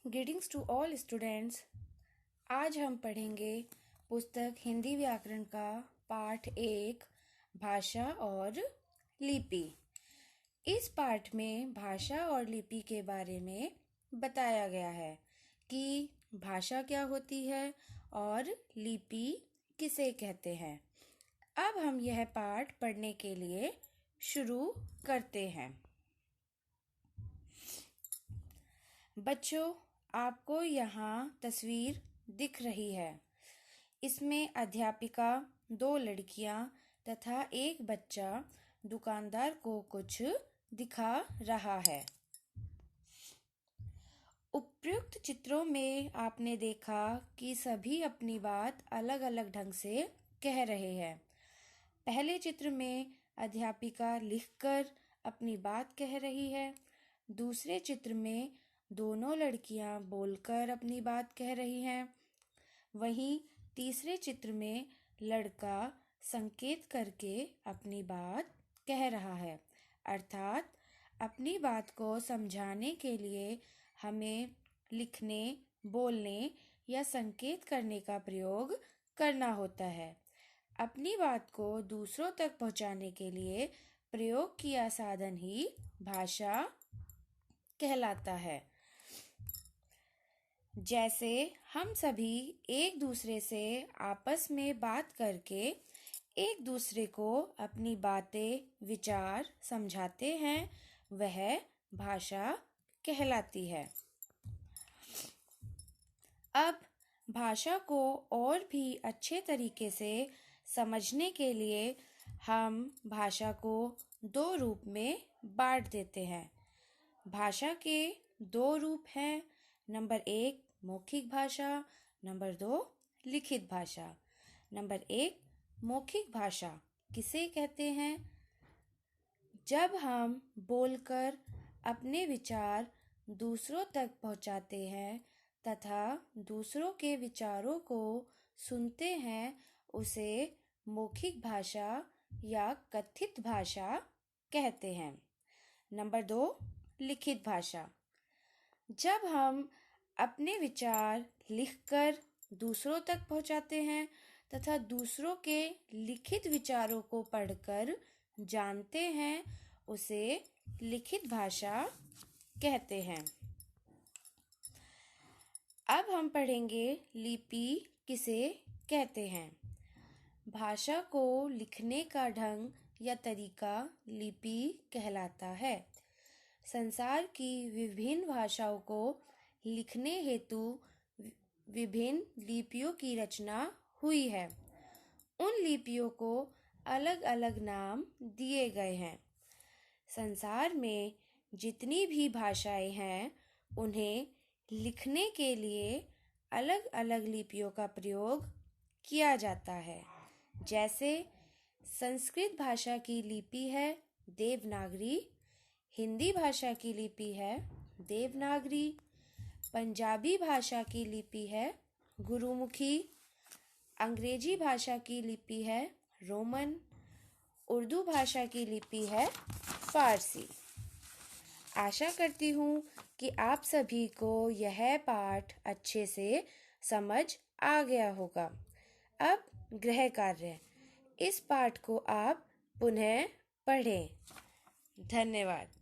Greetings to all students. आज हम पढ़ेंगे पुस्तक हिंदी व्याकरण का पाठ 1 भाषा और लिपि। इस पाठ में भाषा और लिपि के बारे में बताया गया है कि भाषा क्या होती है और लिपि किसे कहते हैं। अब हम यह पाठ पढ़ने के लिए शुरू करते हैं। बच्चों, आपको यहाँ तस्वीर दिख रही है। इसमें अध्यापिका, 2 लड़कियाँ तथा एक बच्चा दुकानदार को कुछ दिखा रहा है। उपयुक्त चित्रों में आपने देखा कि सभी अपनी बात अलग अलग ढंग से कह रहे हैं। पहले चित्र में अध्यापिका लिखकर अपनी बात कह रही है। दूसरे चित्र में दोनों लड़कियां बोलकर अपनी बात कह रही हैं। वहीं तीसरे चित्र में लड़का संकेत करके अपनी बात कह रहा है। अर्थात अपनी बात को समझाने के लिए हमें लिखने, बोलने या संकेत करने का प्रयोग करना होता है। अपनी बात को दूसरों तक पहुंचाने के लिए प्रयोग किया साधन ही भाषा कहलाता है। जैसे हम सभी एक दूसरे से आपस में बात करके एक दूसरे को अपनी बातें, विचार समझाते हैं, वह भाषा कहलाती है। अब भाषा को और भी अच्छे तरीके से समझने के लिए हम भाषा को 2 रूप में बांट देते हैं। भाषा के 2 रूप हैं। नंबर 1 मौखिक भाषा, नंबर 2 लिखित भाषा। नंबर 1 मौखिक भाषा किसे कहते हैं? जब हम बोलकर अपने विचार दूसरों तक पहुंचाते हैं तथा दूसरों के विचारों को सुनते हैं, उसे मौखिक भाषा या कथित भाषा कहते हैं। नंबर 2 लिखित भाषा। जब हम अपने विचार लिखकर दूसरों तक पहुंचाते हैं तथा दूसरों के लिखित विचारों को पढ़कर जानते हैं, उसे लिखित भाषा कहते हैं। अब हम पढ़ेंगे लिपि किसे कहते हैं। भाषा को लिखने का ढंग या तरीका लिपि कहलाता है। संसार की विभिन्न भाषाओं को लिखने हेतु विभिन्न लिपियों की रचना हुई है। उन लिपियों को अलग अलग नाम दिए गए हैं। संसार में जितनी भी भाषाएं हैं, उन्हें लिखने के लिए अलग अलग लिपियों का प्रयोग किया जाता है। जैसे संस्कृत भाषा की लिपि है देवनागरी, हिंदी भाषा की लिपि है देवनागरी, पंजाबी भाषा की लिपि है गुरुमुखी, अंग्रेजी भाषा की लिपि है रोमन, उर्दू भाषा की लिपि है फारसी। आशा करती हूँ कि आप सभी को यह पाठ अच्छे से समझ आ गया होगा। अब गृह कार्य, इस पाठ को आप पुनः पढ़ें। धन्यवाद।